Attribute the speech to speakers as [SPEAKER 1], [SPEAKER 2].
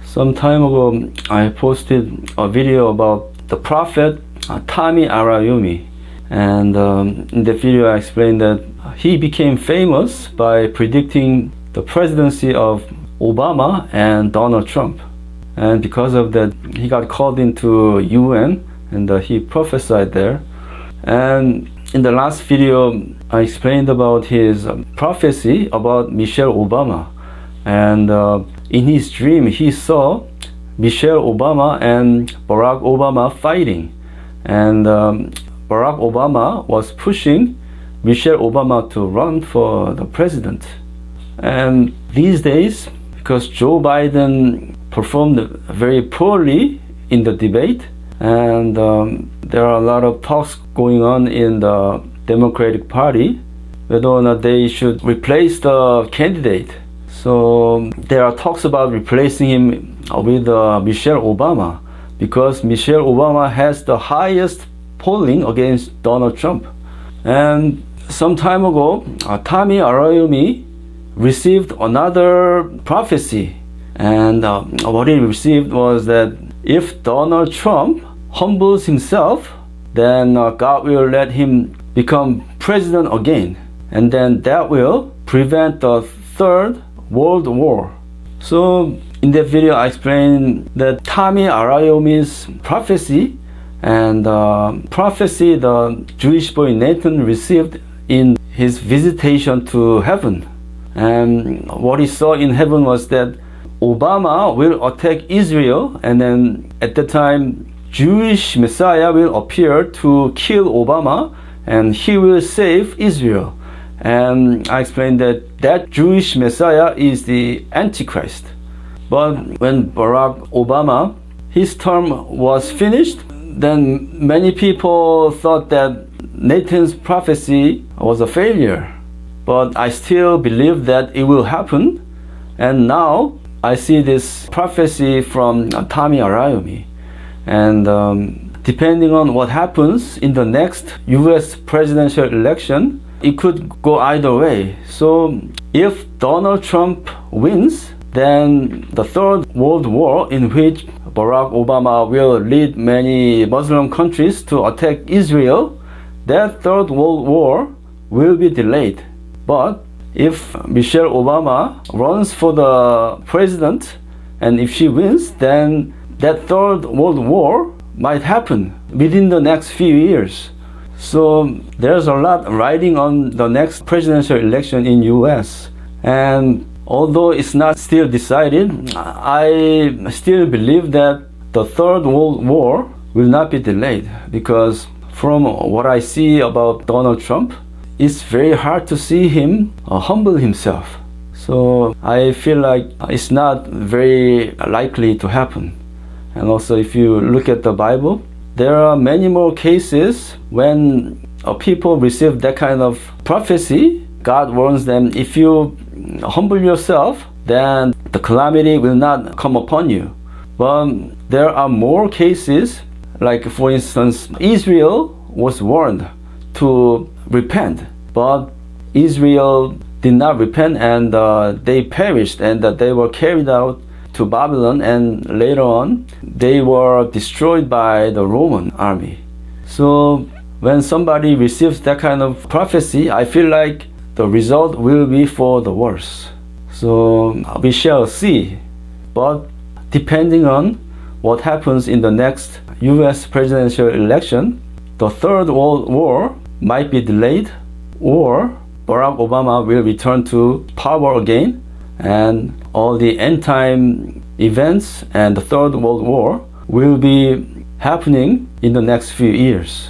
[SPEAKER 1] Some time ago, I posted a video about the prophet Tommy Arayumi, and in the video I explained that he became famous by predicting the presidency of Obama and Donald Trump, and because of that he got called into UN and he prophesied there. And in the last video I explained about his prophecy about Michelle Obama, and in his dream he saw Michelle Obama and Barack Obama fighting, and Barack Obama was pushing Michelle Obama to run for the president. And these days, because Joe Biden performed very poorly in the debate, and there are a lot of talks going on in the Democratic Party whether or not they should replace the candidate. So there are talks about replacing him with Michelle Obama, because Michelle Obama has the highest polling against Donald Trump. And some time ago, Tommy Arayumi received another prophecy, and what he received was that if Donald Trump humbles himself, then God will let him become president again, and then that will prevent the Third World War. So in that video I explained that Tommy Arayumi's prophecy and prophecy the Jewish boy Nathan received in his visitation to heaven. And what he saw in heaven was that Obama will attack Israel, and then at the time Jewish Messiah will appear to kill Obama, and he will save Israel. And I explained that Jewish Messiah is the Antichrist. But when Barack Obama, his term was finished, then many people thought that Nathan's prophecy was a failure. But I still believe that it will happen. And now I see this prophecy from Tommy Arayumi. And depending on what happens in the next US presidential election, it could go either way. So if Donald Trump wins, then the Third World War, in which Barack Obama will lead many Muslim countries to attack Israel, that Third World War will be delayed. But if Michelle Obama runs for the president, and if she wins, then that Third World War might happen within the next few years. So there's a lot riding on the next presidential election in US. And although it's not still decided, I still believe that the Third World War will not be delayed, because from what I see about Donald Trump, it's very hard to see him humble himself. So I feel like it's not very likely to happen. And also, if you look at the Bible, there are many more cases when people receive that kind of prophecy. God warns them, if you humble yourself, then the calamity will not come upon you. But there are more cases, like for instance, Israel was warned to repent, but Israel did not repent, and they perished, and they were carried out to Babylon, and later on they were destroyed by the Roman army. So when somebody receives that kind of prophecy, I feel like the result will be for the worse. So we shall see. But depending on what happens in the next US presidential election, the Third World War might be delayed, or Barack Obama will return to power again, and all the end-time events and the Third World War will be happening in the next few years.